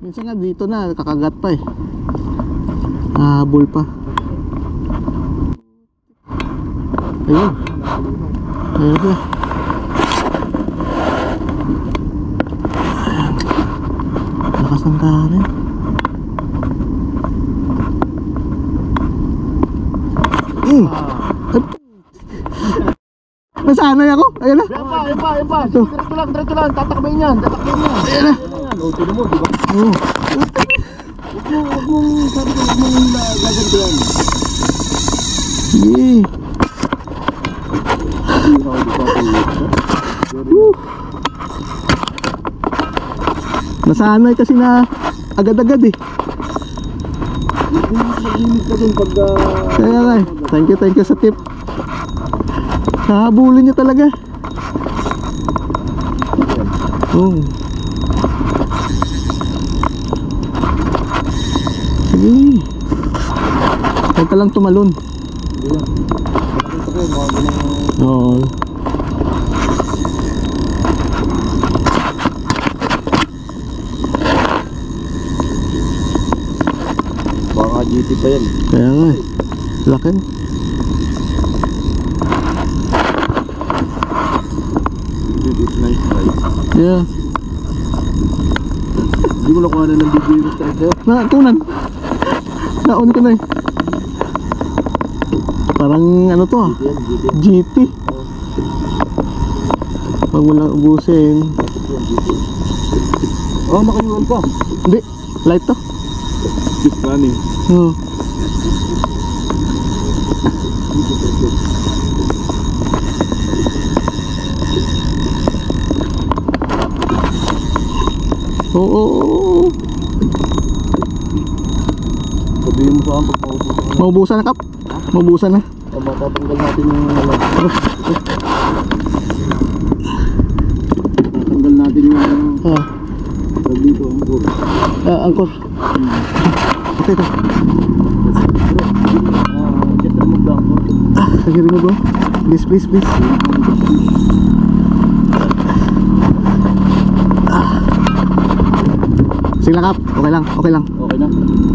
Minsan nga dito na, kakagat pa eh. Habol pa. Ayun. Ayun siya. Lakas ng karin. Nasanay ako. Ayun na. Yan pa. Diretso lang. Tatakbayin yan. Ayun na. O, tinan mo, di ba? Oo. Huwag mong, sabi ko, huwag mong gagantihan. Sige. Nasanay kasi na agad-agad eh. Mag-limit ka dun pag... Kaya nga eh. Thank you sa tip. Hahabulin niya talaga. Oh. Sige. Huwag ka lang tumalon. Oo. Baka GT pa yan. Kaya nga eh. Laki. It's nice, right? Yeah. Hindi mo nakuha na ng video yung strike sa'yo. Nakunan. Naon ko na eh. Parang ano to ah. GT. Pag mo lang ubusin. Oh, nakayuan pa. Hindi. Light to. Keep running. Oo. Oo. Sabihin mo pa ang pagpaubusan ka na. Maubusan na kap. Maubusan na. Matatanggal natin yung ano. Tatanggal natin yung ano. Tag dito ang angkor. Angkor. Okay to. Just remove the angkor. Sige rin mo bro. Please. Sige lang kap. Okay lang. Okay na?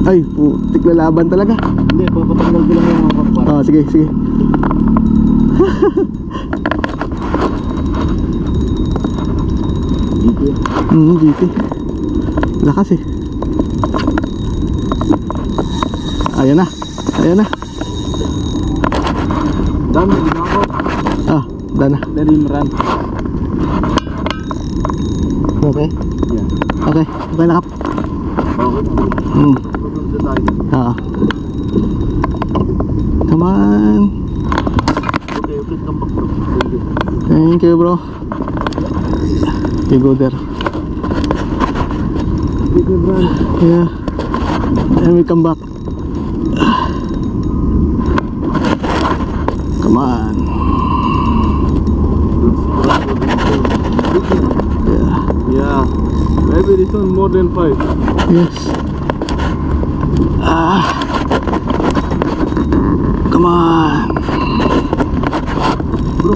Ay, putik na laban talaga. Hindi, papatanggal ko lang yung angkor para. Sige. Dito. GT. Lakas eh. Ayan na. Dami, hindi na ako. Dana. Let him run. Okay. Yeah. Okay na kap. Come on. Okay, come back bro. Thank you bro. You go there. Yeah. And we come back. Come on. Yeah. Maybe this one more than 5. Yes. Come on. Bro.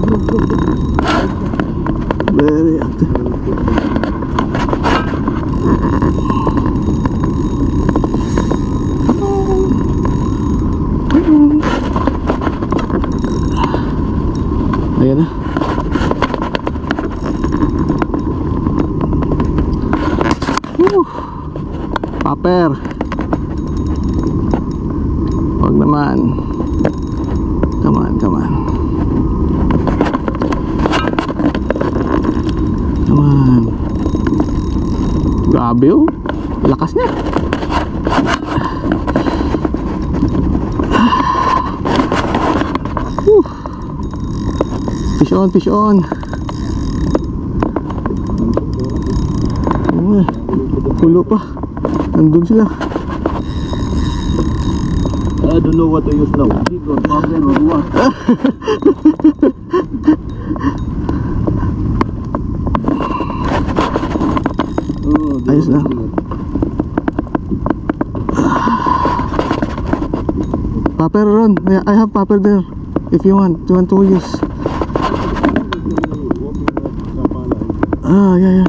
Very active. Ayan na. Paper. Huwag naman. Come on. Grabe oh. Lakas niya. Fish on. Kulo pa. Nandun sila. I don't know what to use now. Problem or what? Ayos na. Paper Ron. I have paper there. If you want to use. Yeah.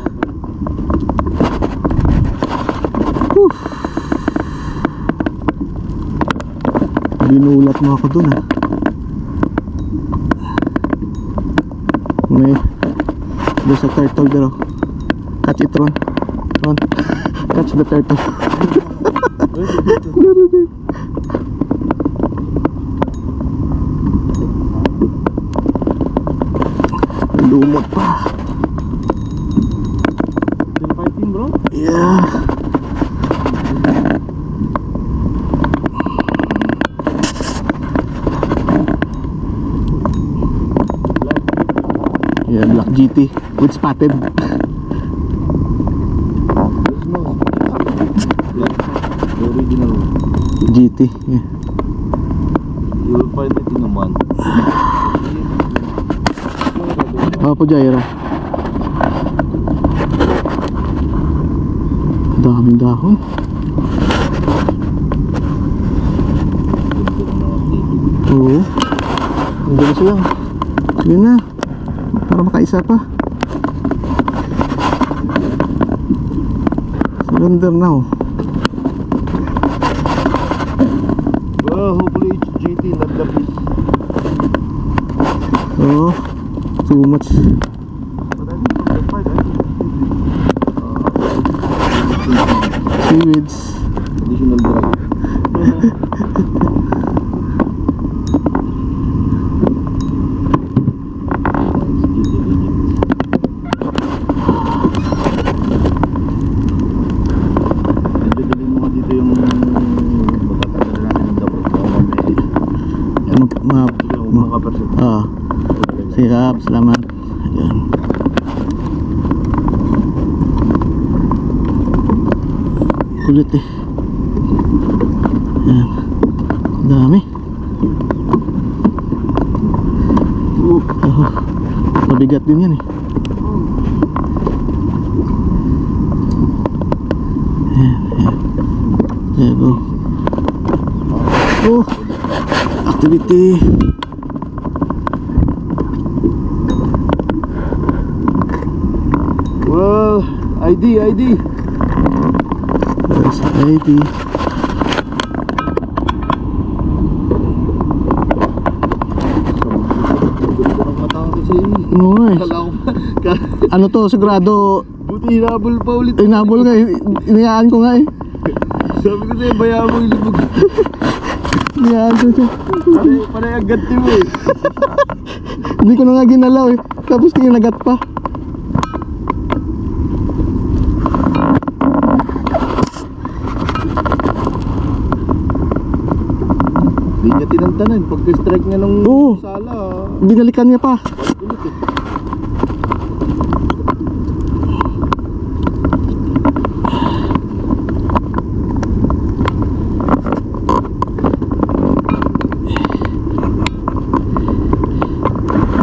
Binulat mo ako dun ah. There's a turtle there. Oh. Catch it, Ron. Ron. Catch the turtle. Lumot pa. Still fighting, bro? Yeah. Yeah, black GT with spotted. There's no black. The original. GT, yeah. You will find it in Oman. Apa Jaira? Daming dahon. Oo. Ang galis lang. Yun na. Para makaisa pa. Surrender now. Well, hopefully it's GT, not the beast. Oo. Too much. But I think from the fight, I think Seaweeds. additional drug. Siap, selamat. Ayan. Kulit eh. Ayan. Dami. Mabigat din yan eh. Ayan, ayan. There go. Oh, activity. Well, ID. There's ID. Oo eh. Ano to, sigurado. Buti hinabol pa ulit. Inabol nga, inayaan ko nga eh. Sabi ko sa'yo, bayaan mo ilubog. Inayaan ko siya. Panay agad mo eh. Hindi ko na nga ginalaw eh. Tapos kinagat pa. Hindi niya tinantanan. Pagka-strike niya ng Oo. sala. Binalikan niya pa. Ulit eh.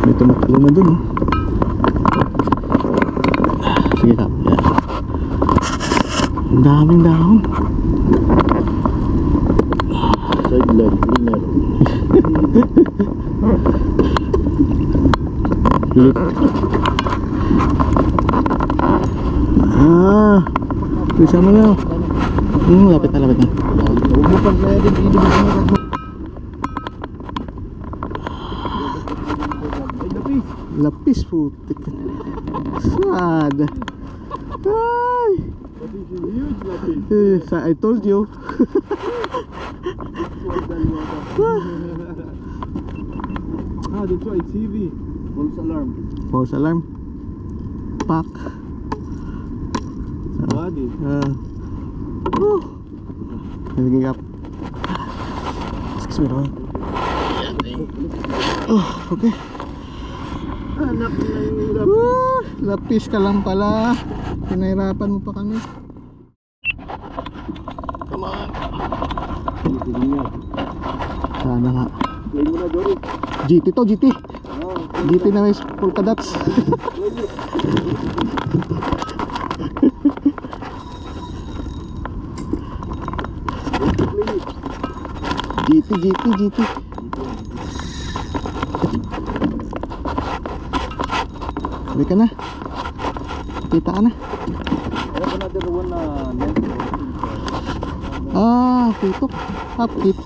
May tumakbo na dun oh. Sige kap. Yan. Ang daming dahon. Sideline, winner. Bisa mo na. Lapit na. Huwag mo pang kaya din. Hindi mo sinakat mo. Ay, lapis. Lapis putik. Sad. Ay. Lapis is huge lapis. I told you. That's why it's heavy. False alarm. False alarm. Pack. It's body. Nagiging up. Excuse me naman. Okay. Anak na yung lapis. Lapis ka lang pala. Pinahirapan mo pa kami. Come on. Sana nga. Play mo na, Dory. GT to, GT. GT na may polka dots. GT. Sabi ka na. Kita ka na. I have another one net. Pitok. Upkit.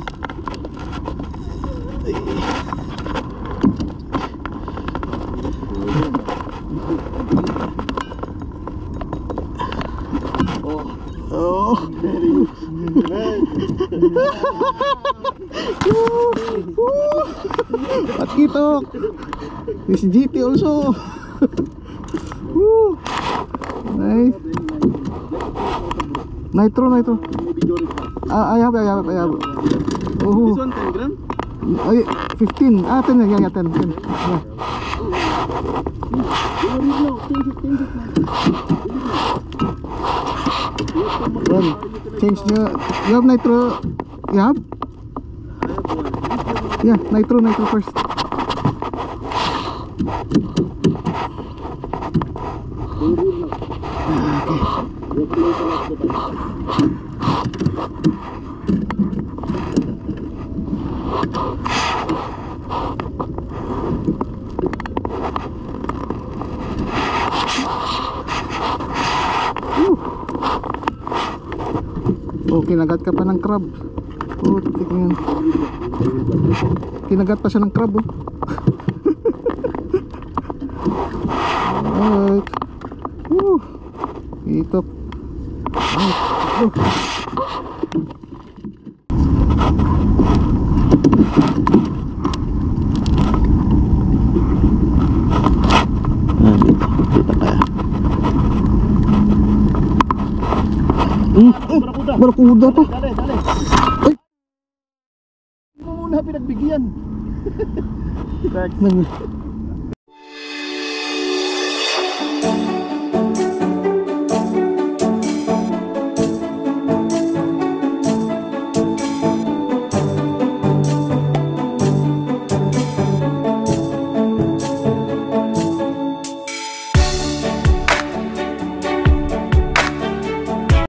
Kitok. This GT also. Woo. Nice. Nitro. I have. Oh. This one 10 gram? Ay, 15. 10 na. Yeah, 10. Yeah. Well, change the. You have nitro. You have? Yeah, nitro first. Oh, kinagat ka pa ng crab. Oh, tingnan. Kinagat pa siya ng crab, oh. Alright. Ito. Dito kaya. Barakuda pa. Dali. Ay! Hindi mo muna pinagbigyan. Nang